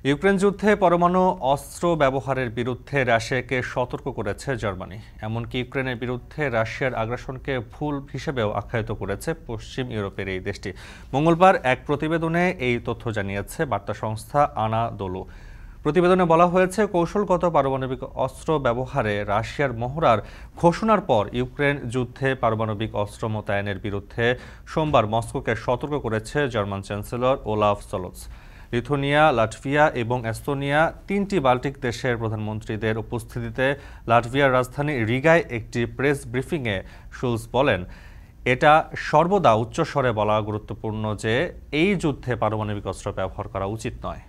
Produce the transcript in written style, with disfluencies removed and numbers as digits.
Ukraine যুদ্ধে পরমাণু অস্ত্র ব্যবহারের বিরুদ্ধে রাশিয়াকে সতর্ক করেছে জার্মানি। এমনকি ইউক্রেনের বিরুদ্ধে রাশিয়ার আগ্রাসনকে ভুল হিসেবেও আখ্যায়িত করেছে পশ্চিম ইউরোপের এই দেশটি। মঙ্গলবার এক প্রতিবেদনে এই তথ্য জানিয়েছে বার্তা সংস্থা আনাদোলু। প্রতিবেদনে বলা হয়েছে, কৌশলগত পারমাণবিক অস্ত্র ব্যবহারে রাশিয়ার মহড়ার ঘোষণার পর ইউক্রেন যুদ্ধে পারমাণবিক অস্ত্র মোতায়েনের বিরুদ্ধে সোমবার মস্কোকে সতর্ক করেছে German chancellor Olaf Scholz. Lithuania, Latvia এবং এস্তোনিয়া তিনটি বাল্টিক দেশের প্রধানমন্ত্রীদের উপস্থিতিতে লাটভিয়ার রাজধানী রিগায় একটি প্রেস ব্রিফিংয়ে শুলজ বলেন, এটা সর্বদা উচ্চস্বরে বলা গুরুত্বপূর্ণ যে এই যুদ্ধে পারমাণবিক অস্ত্র ব্যবহার করা উচিত নয়।